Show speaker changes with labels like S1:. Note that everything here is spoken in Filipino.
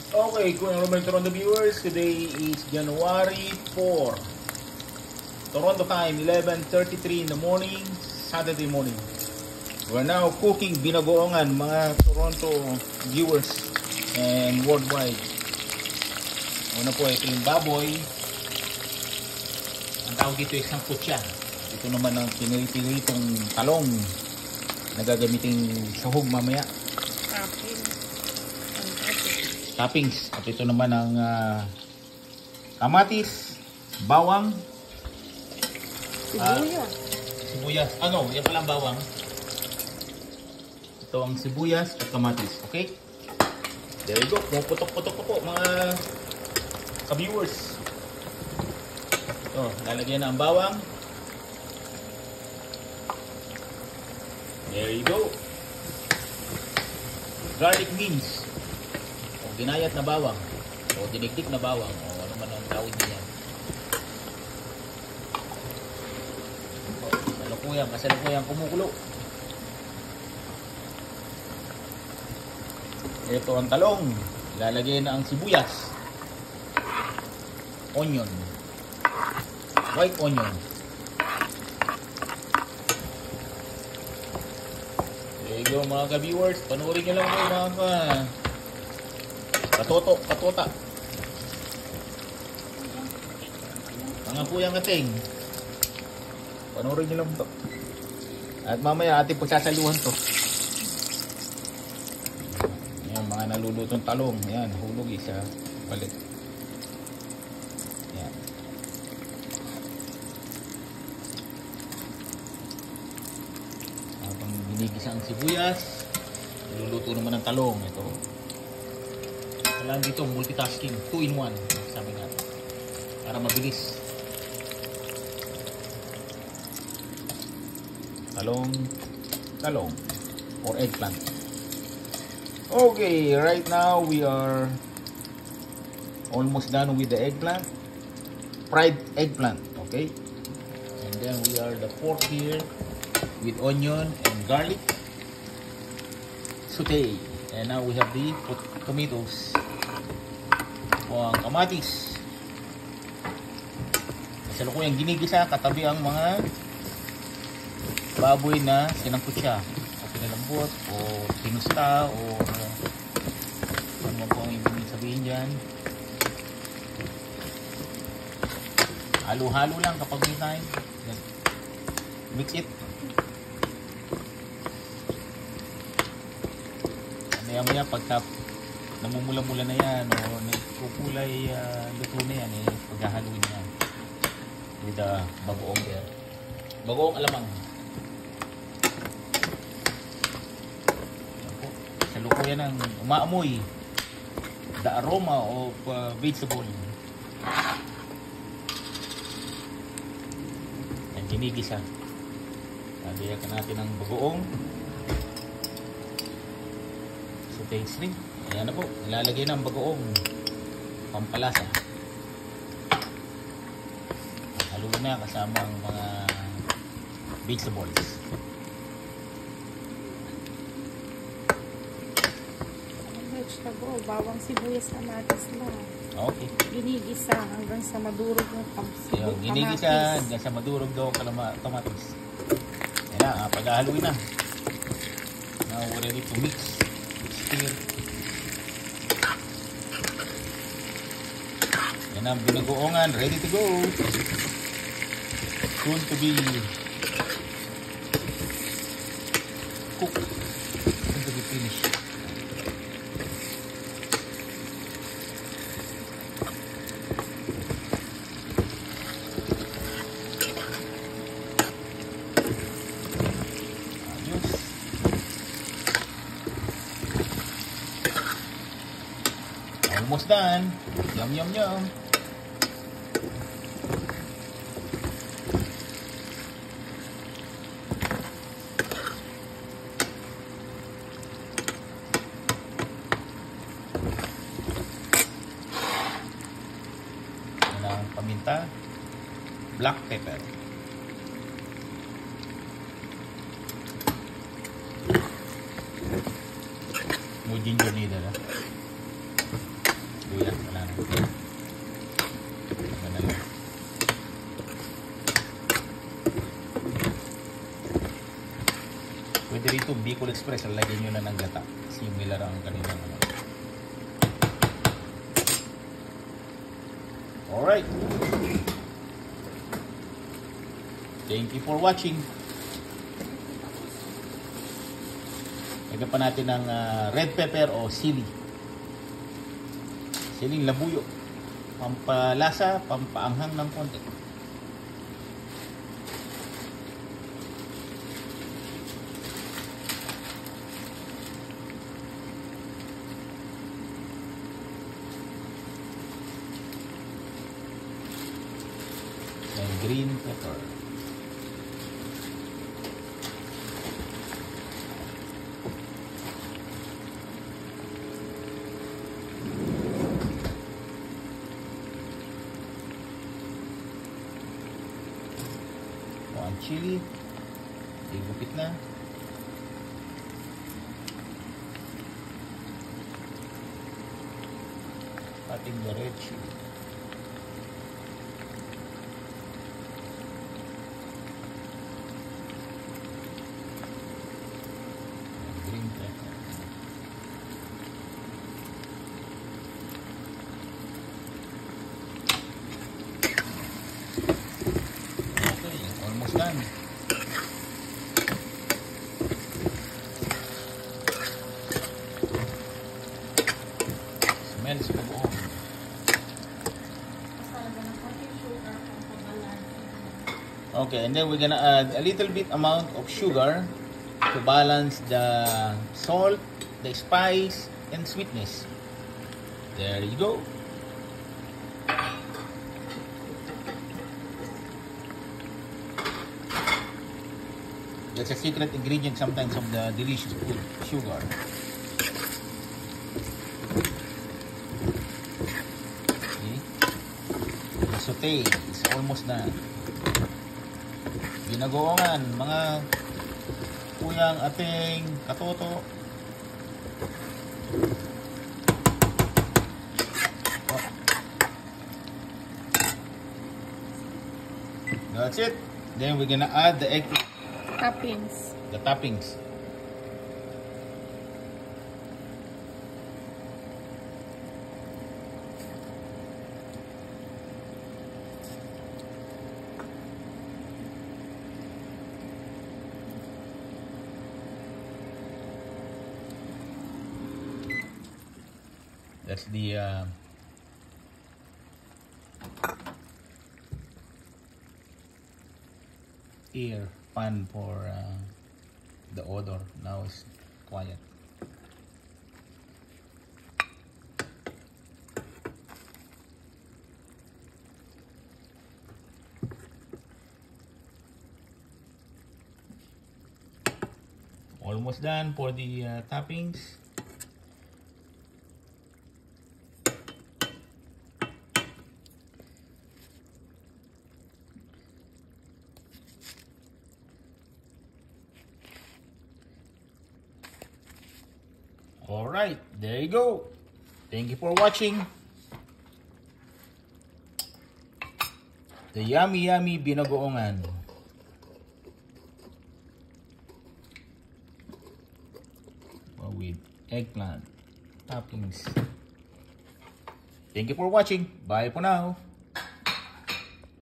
S1: Okay, kung Romel Toronto viewers, today is January 4. Toronto time, 11:33 in the morning, Saturday morning. We're now cooking binagoongan, mga Toronto viewers and worldwide. Una po, ito yung baboy. Ang tawag dito ay sangkutya. Ito naman ang pinili-pilitong talong na gagamitin sahog mamaya. Toppings. At ito naman ang kamatis, bawang, sibuyas. Ano? Yan pala ang bawang. Ito ang sibuyas at kamatis. Okay? There you go. Puputok-putok po mga ka-viewers. Ito, lalagyan na ang bawang. There you go. Garlic beans. Ginayat na bawang o dinikdik na bawang o ano man ang tawag niya. Kasalukuyan kumukulo. Ito ang talong. Ilalagay na ang sibuyas, onion, white onion. There you go mga ka-viewers, panoorin nyo lang ito mga Katuta. Mga puyang ating. Panoorin nyo lang ito. At mamaya ating pagsasaluhan to. Ayan, mga nalulutong talong. Ayan, hulog isa. Balik. Ayan. Habang ginigisa ang sibuyas, niluluto naman ang talong. Ito. Kailangan dito multitasking, 2-in-1 sabi nga para mabilis. Talong or eggplant. Okay, right now we are almost done with the eggplant, fried eggplant. Okay, and then we are the pork here with onion and garlic saute, and now we have the tomatoes o ang kamatis. Kasalukuyang ginigisa katabi ang mga baboy na sinangkutya o pinalambot o pinusta o ano po ang ibig sabihin dyan. Halo-halo lang kapag may time. Mix it. Maya-maya pagka namumula-mula na yan o nagkukulay luto na yan, paghahaluin yan with the bagoong there. Bagoong alamang. Sa luko yan ang umaamoy the aroma of vegetable. Yan, ginigisa. Lagyan natin ang bagoong. Taste ring. Ayan na po. Ilalagay ng bagoong pampalasa. Haluin na kasama ang mga vegetables.
S2: Vegetable, bawang sibuyas kamatis lang.
S1: Okay.
S2: Ginigisa hanggang sa madurog ng
S1: kamatis. Ginigisa hanggang sa madurog daw kamatis. Ayan na. Paghahaluin na. Now we're ready to mix. Here. Yan ang binagoongan, ready to go. Soon to be cooked. Soon to be finished. Almost done. Yum, yum, yum. Yan ang paminta. Black pepper. No ginger neither. luya. Wala na. Wala na. Pwede rito, Bicol Express, lagyan nyo na ng gata. Similar ang kanilang ano. Alright. Thank you for watching. Lagyan pa natin ng red pepper o sili. Siling labuyo. Pampalasa, pampaanghang ng konti. And green pepper. Ang chili, igupit na. Ating the red chili. Green pepper. Almost done. Smells pag-on. Okay, and then we're gonna add a little bit amount of sugar to balance the salt, the spice, and sweetness. There you go. That's a secret ingredient sometimes of the delicious food, sugar. Okay. The saute is almost done. Binagoongan, mga kuyang, ating, katoto. Oh. That's it. Then we're gonna add the egg.
S2: Toppings.
S1: The toppings. That's the air fan for the odor. Now it's quiet. Almost done for the toppings. Alright, there you go. Thank you for watching. The yummy binagoongan. With eggplant toppings. Thank you for watching. Bye for now.